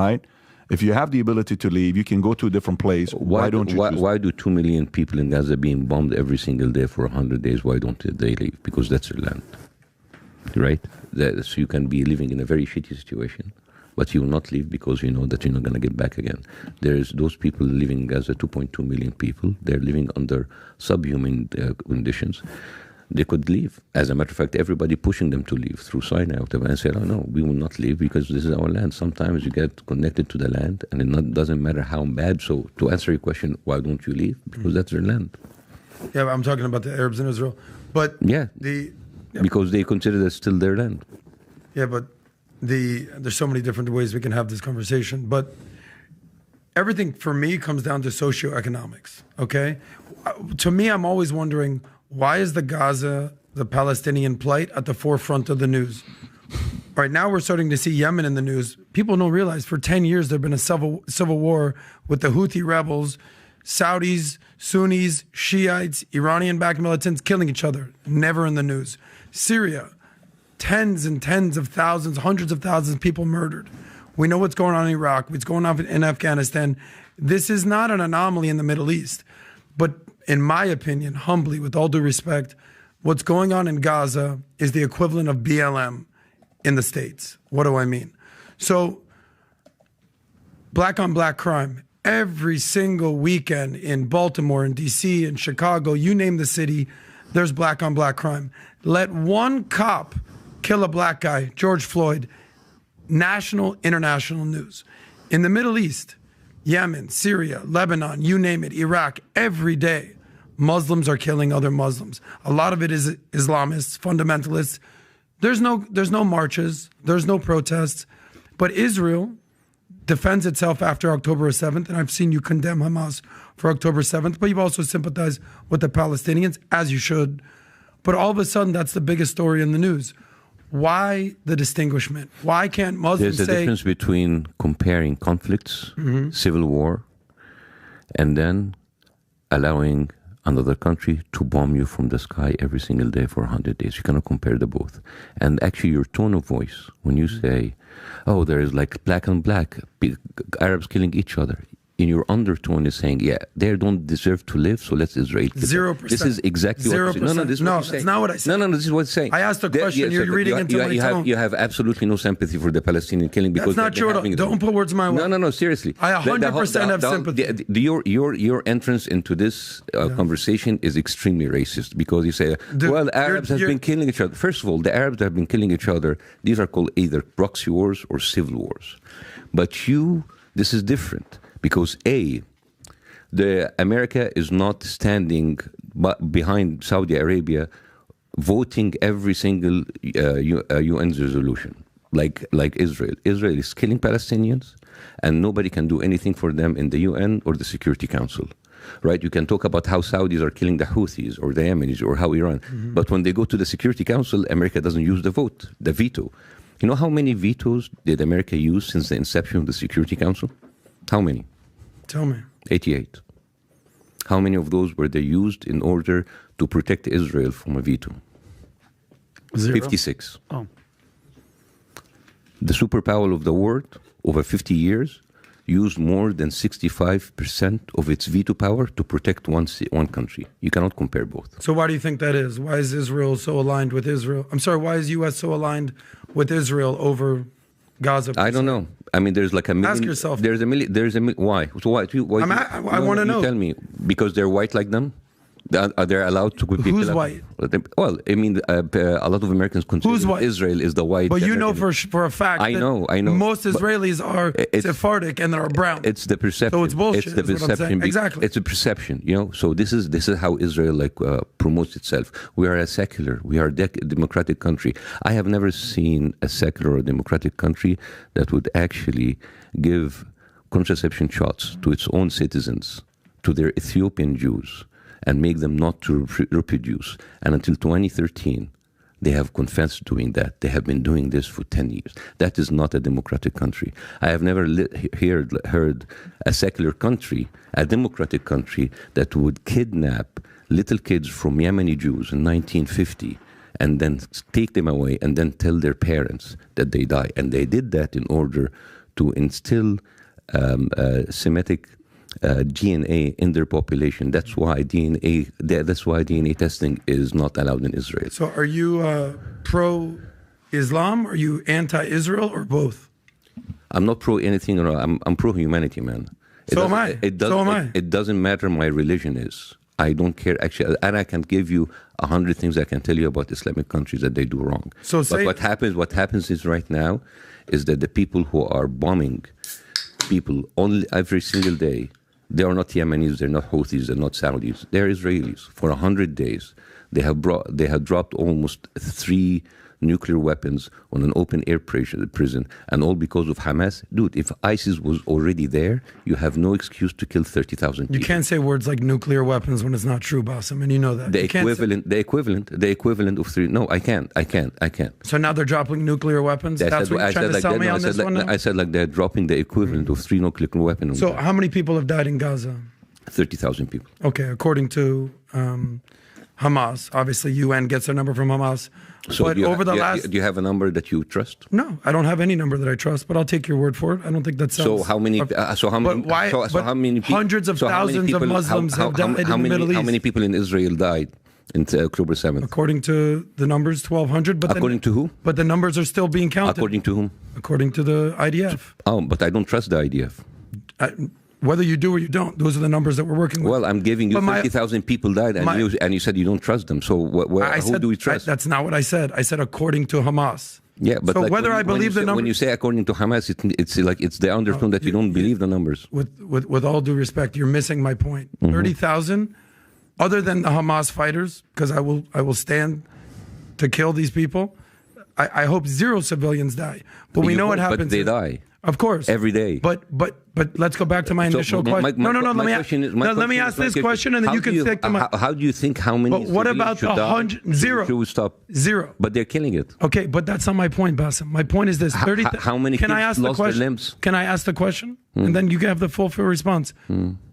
right? If you have the ability to leave, you can go to a different place. Why don't you choose? Why do 2 million people in Gaza being bombed every single day for 100 days? Why don't they leave? Because that's their land, right? So you can be living in a very shitty situation, but you will not leave because you know that you're not going to get back again. There's those people living in Gaza, 2.2 million people. They're living under subhuman conditions. They could leave. As a matter of fact, everybody pushing them to leave through Sinai and said, oh no, we will not leave because this is our land. Sometimes you get connected to the land and it doesn't matter how bad. So to answer your question, why don't you leave? Because that's their land. Yeah, I'm talking about the Arabs in Israel. But because they consider that still their land. Yeah, but there's so many different ways we can have this conversation. But everything for me comes down to socioeconomics, okay? To me, I'm always wondering, why is the Palestinian plight at the forefront of the news? Right now we're starting to see Yemen in the news. People don't realize for 10 years there's been a civil war with the Houthi rebels, Saudis, Sunnis, Shiites, Iranian-backed militants killing each other. Never in the news. Syria, tens and tens of thousands, hundreds of thousands of people murdered. We know what's going on in Iraq, what's going on in Afghanistan. This is not an anomaly in the Middle East. But in my opinion, humbly, with all due respect, what's going on in Gaza is the equivalent of BLM in the States. What do I mean? So, black on black crime. Every single weekend in Baltimore, in DC, in Chicago, you name the city, there's black on black crime. Let one cop kill a black guy, George Floyd, national, international news. In the Middle East, Yemen, Syria, Lebanon, you name it, Iraq, every day, Muslims are killing other Muslims. A lot of it is Islamists, fundamentalists. There's no marches, there's no protests, but Israel defends itself after October 7th, and I've seen you condemn Hamas for October 7th, but you've also sympathized with the Palestinians, as you should. But all of a sudden, that's the biggest story in the news. Why the distinguishment? Why can't Muslims say... There's a difference between comparing conflicts, civil war, and then allowing another country to bomb you from the sky every single day for 100 days. You cannot compare the both. And actually, your tone of voice, when you say, oh, there is like black on black, Arabs killing each other, in your undertone is saying, yeah, they don't deserve to live, so let's Israel kill them. 0%. This is exactly 0%. what you're saying. No, this is what that's not what I said. No, this is what I'm saying. I asked a question, you're reading into my tone. You have absolutely no sympathy for the Palestinian killing because that's not true. Don't put words in my mouth. No, seriously. I 100% have sympathy. Your entrance into this conversation is extremely racist because you say, well, Arabs have been killing each other. First of all, the Arabs have been killing each other. These are called either proxy wars or civil wars. But this is different because the America is not standing behind Saudi Arabia voting every single UN resolution like Israel. Israel is killing Palestinians and nobody can do anything for them in the UN or the Security Council. Right? You can talk about how Saudis are killing the Houthis or the Yemenis or how Iran. But when they go to the Security Council, America doesn't use the veto. You know how many vetoes did America use since the inception of the Security Council? How many? Tell me. 88. How many of those were they used in order to protect Israel from a veto? 0. 56. Oh. The superpower of the world over 50 years used more than 65% of its veto power to protect one country. You cannot compare both. So why do you think that is? Why is Israel so aligned with Israel? I'm sorry, why is U.S. so aligned with Israel over Gaza? I don't know. I mean, there's like a million. Ask yourself. There's a million. Why? So why? I want to know. Tell me. Because they're white like them? Are they allowed to put people? Who's white? Well, I mean, a lot of Americans consider Israel is the white. But you know for a fact. I know. Most Israelis are Sephardic and are brown. It's the perception. So it's bullshit. It's the perception. Exactly. It's a perception. So this is how Israel promotes itself. We are we are a democratic country. I have never seen a secular or democratic country that would actually give contraception shots to its own citizens, to their Ethiopian Jews, and make them not to reproduce. And until 2013, they have confessed doing that. They have been doing this for 10 years. That is not a democratic country. I have never heard a secular country, a democratic country, that would kidnap little kids from Yemeni Jews in 1950 and then take them away and then tell their parents that they die. And they did that in order to instill Semitic DNA in their population. That's why DNA testing is not allowed in Israel. So are you pro-Islam? Are you anti-Israel, or both? I'm not pro anything. I'm pro humanity, man. So am I. It doesn't matter my religion is. I don't care, actually, and I can give you 100 things I can tell you about Islamic countries that they do wrong. But what happens is right now is that the people who are bombing people only every single day, they are not Yemenis, they're not Houthis, they're not Saudis, they're Israelis. For 100 days, they have dropped almost 3 nuclear weapons on an open-air prison, and all because of Hamas. Dude, if ISIS was already there, you have no excuse to kill 30,000 people. You can't say words like nuclear weapons when it's not true, Bassem, and you know that. The equivalent of 3. No, I can't. So now they're dropping nuclear weapons? That's what you're trying to sell me on this one? I said like they're dropping the equivalent of 3 nuclear weapons. So how many people have died in Gaza? 30,000 people. Okay, according to Hamas. Obviously, UN gets their number from Hamas. So do you have a number that you trust? No, I don't have any number that I trust, but I'll take your word for it. I don't think that sounds... So how many... hundreds of thousands of Muslims have died in the Middle East. How many people in Israel died in October 7th? According to the numbers, 1,200. According to who? But the numbers are still being counted. According to whom? According to the IDF. Oh, but I don't trust the IDF. Whether you do or you don't, those are the numbers that we're working with. Well, I'm giving you 50,000 people died, and you said you don't trust them. So who do we trust? That's not what I said. I said according to Hamas. Yeah, but so like whether I believe the numbers... When you say according to Hamas, it's like it's the undertone that you don't believe the numbers. With all due respect, you're missing my point. 30,000, other than the Hamas fighters, because I will stand to kill these people. I hope 0 civilians die. But we know what happens. But they die. Of course. Every day. But let's go back to my initial question. Let me ask this question, and then you can stick to my... How do you think how many... But what about the 100... 0. Should stop? 0. But they're killing it. Okay, but that's not my point, Bassem. My point is this. How many kids lost their limbs? Can I ask the question? And then you can have the full response.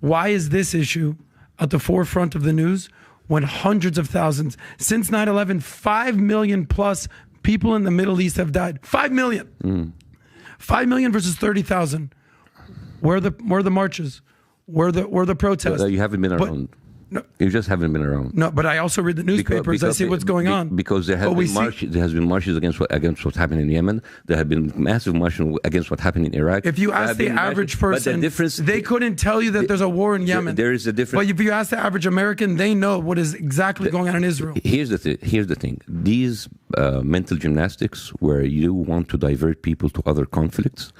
Why is this issue at the forefront of the news when hundreds of thousands... Since 9/11, 5 million plus people in the Middle East have died. 5 million. 5 million versus 30,000. Where are the marches? Where are the protests? You haven't been around. No, you just haven't been around. No, but I also read the newspapers. I see what's going on. Because there has been marches against what's happening in Yemen. There have been massive marches against what happened in Iraq. If you ask the average person, they couldn't tell you that there's a war in Yemen. There is a difference. But if you ask the average American, they know what is exactly going on in Israel. Here's the thing. These mental gymnastics where you want to divert people to other conflicts,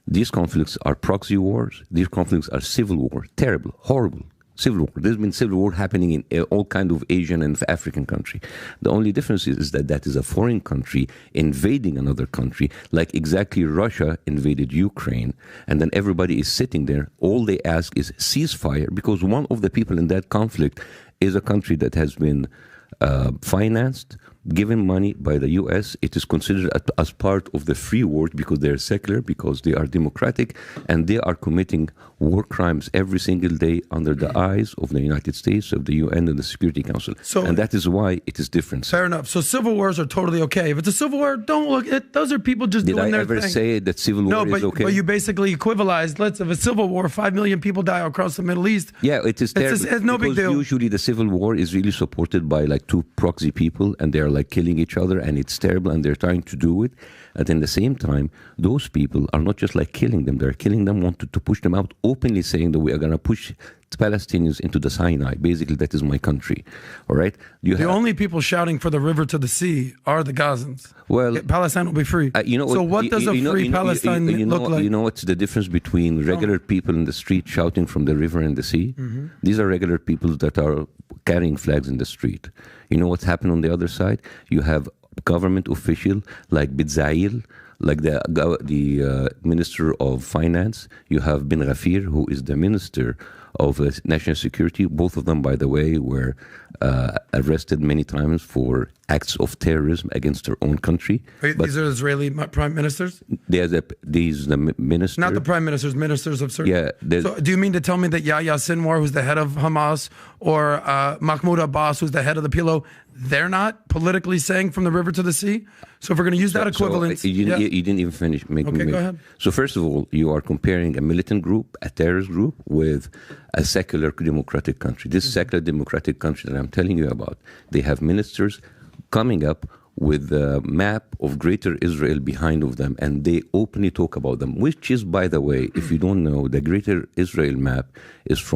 these conflicts are proxy wars. These conflicts are civil war. Terrible, horrible. Civil war. There's been civil war happening in all kind of Asian and African country. The only difference is that is a foreign country invading another country, like exactly Russia invaded Ukraine, and then everybody is sitting there. All they ask is ceasefire, because one of the people in that conflict is a country that has been financed, given money by the U.S. It is considered as part of the free world because they're secular, because they are democratic, and they are committing war crimes every single day under the eyes of the United States, of the UN, and the Security Council. And that is why it is different. Fair enough. So civil wars are totally okay. If it's a civil war, don't look at those are people just doing their thing. Did I ever say that civil war is okay? But you basically equivalized. If a civil war, 5 million people die across the Middle East. Yeah, it is terrible. It's no big deal. Usually the civil war is really supported by like 2 proxy people, and they're like killing each other, and it's terrible, and they're trying to do it. And at the same time, those people are not just like killing them, they're killing them, wanted to push them out, openly saying that we are going to push the Palestinians into the Sinai. Basically, that is my country. All right? The only people shouting for the river to the sea are the Gazans. Well, Palestine will be free. So what does a free Palestine look like? You know what's the difference between regular people in the street shouting from the river and the sea? Mm-hmm. These are regular people that are carrying flags in the street. You know what's happened on the other side? You have government official like Bitzail, like the Minister of Finance. You have Bin Ghafir, who is the Minister of National Security. Both of them, by the way, were arrested many times for acts of terrorism against their own country. These are Israeli prime ministers? These ministers. Not the prime ministers, ministers of certain... Yeah. So do you mean to tell me that Yahya Sinwar, who's the head of Hamas, or Mahmoud Abbas, who's the head of the PLO, they're not politically saying from the river to the sea? So if we're going to use that equivalence... You didn't even finish. Okay, go ahead. So first of all, you are comparing a militant group, a terrorist group, with a secular democratic country. This secular democratic country that I'm telling you about, they have ministers coming up with the map of Greater Israel behind of them, and they openly talk about them, which is, by the way, if you don't know, the Greater Israel map is from